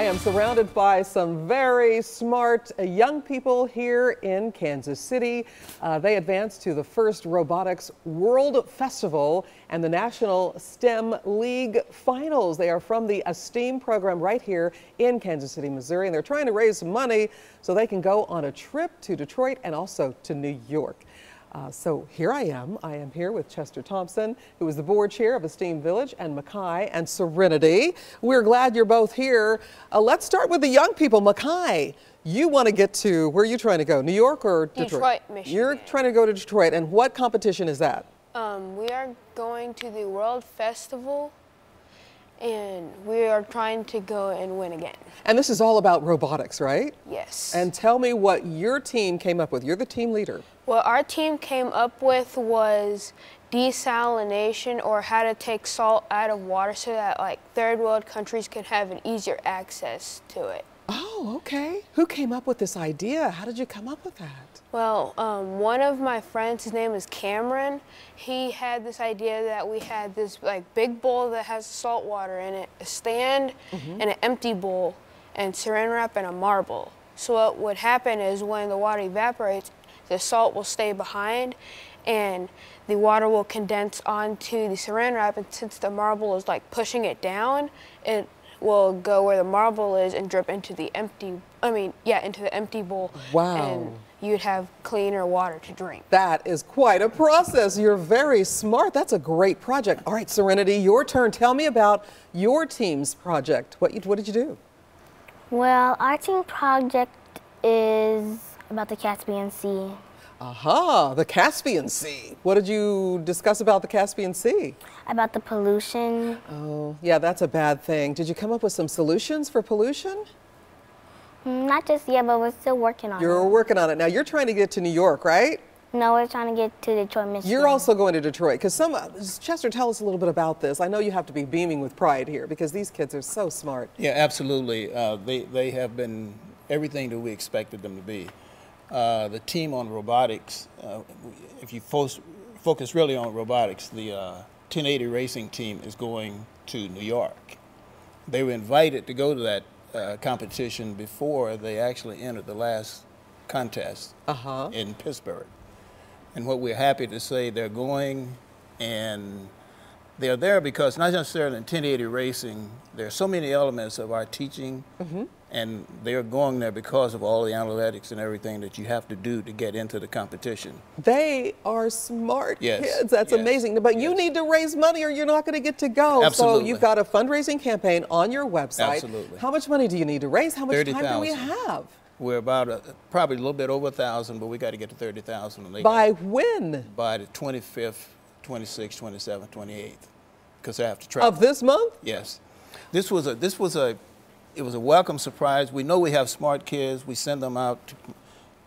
am surrounded by some very smart young people here in Kansas City. They advanced to the first Robotics World Festival and the National STEM League Finals. They are from the STEAM program right here in Kansas City, Missouri, and they're trying to raise some money so they can go on a trip to Detroit and also to New York. So here I am here with Chester Thompson, who is the board chair of Esteem Village, and Makai and Serenity. We're glad you're both here. Let's start with the young people. Makai, you want to get to, where are you trying to go, New York or Detroit? Detroit, Michigan. You're trying to go to Detroit, and what competition is that? We are going to the World Festival, and we are trying to go and win again. And this is all about robotics, right? Yes. And tell me what your team came up with. You're the team leader. What our team came up with was desalination, or how to take salt out of water so that like third world countries can have an easier access to it. Oh, okay. Who came up with this idea? How did you come up with that? Well, one of my friends, his name is Cameron, he had this idea that we had this like big bowl that has salt water in it, a stand and an empty bowl, and saran wrap and a marble. So what would happen is when the water evaporates, the salt will stay behind and the water will condense onto the saran wrap, and since the marble is like pushing it down, it will go where the marble is and drip into the empty bowl. Wow. And you'd have cleaner water to drink. That is quite a process. You're very smart. That's a great project. All right, Serenity, your turn. Tell me about your team's project. What did you do? Well, our team project is about the Caspian Sea. Aha, the Caspian Sea. What did you discuss about the Caspian Sea? About the pollution. Oh, yeah, that's a bad thing. Did you come up with some solutions for pollution? Not just yet, but we're still working on it. You're working on it. Now, you're trying to get to New York, right? No, we're trying to get to Detroit, Michigan. You're also going to Detroit, because Chester, tell us a little bit about this. I know you have to be beaming with pride here, because these kids are so smart. Yeah, absolutely. They have been everything that we expected them to be. The team on robotics, if you focus really on robotics, the 1080 racing team is going to New York. They were invited to go to that competition before they actually entered the last contest in Pittsburgh. And what we're happy to say, they're going, and they're there because not necessarily in 1080 racing, there are so many elements of our teaching, and they're going there because of all the analytics and everything that you have to do to get into the competition. They are smart kids. That's yes. amazing. But you need to raise money or you're not going to get to go. Absolutely. So you've got a fundraising campaign on your website. Absolutely. How much money do you need to raise? How much 30,000. time do we have? We're about probably a little bit over 1,000, but we got to get to 30,000. By when? By the 25th, 26th, 27th, 28th, because they have to travel. Of this month? Yes. It was a welcome surprise. We know we have smart kids. We send them out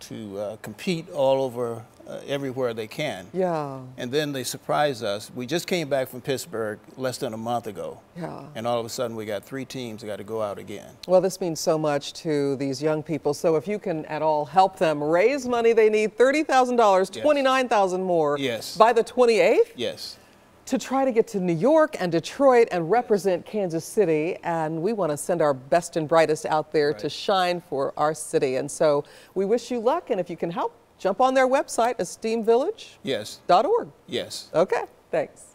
to compete all over everywhere they can. Yeah. And then they surprise us. We just came back from Pittsburgh less than a month ago. Yeah. And all of a sudden we got 3 teams that got to go out again. Well, this means so much to these young people. So if you can at all help them raise money, they need $30,000, $29,000 more. Yes. By the 28th? Yes. To try to get to New York and Detroit and represent Kansas City, and we want to send our best and brightest out there to shine for our city. And so we wish you luck, and if you can help, jump on their website, esteemvillage.org. Yes. Okay, thanks.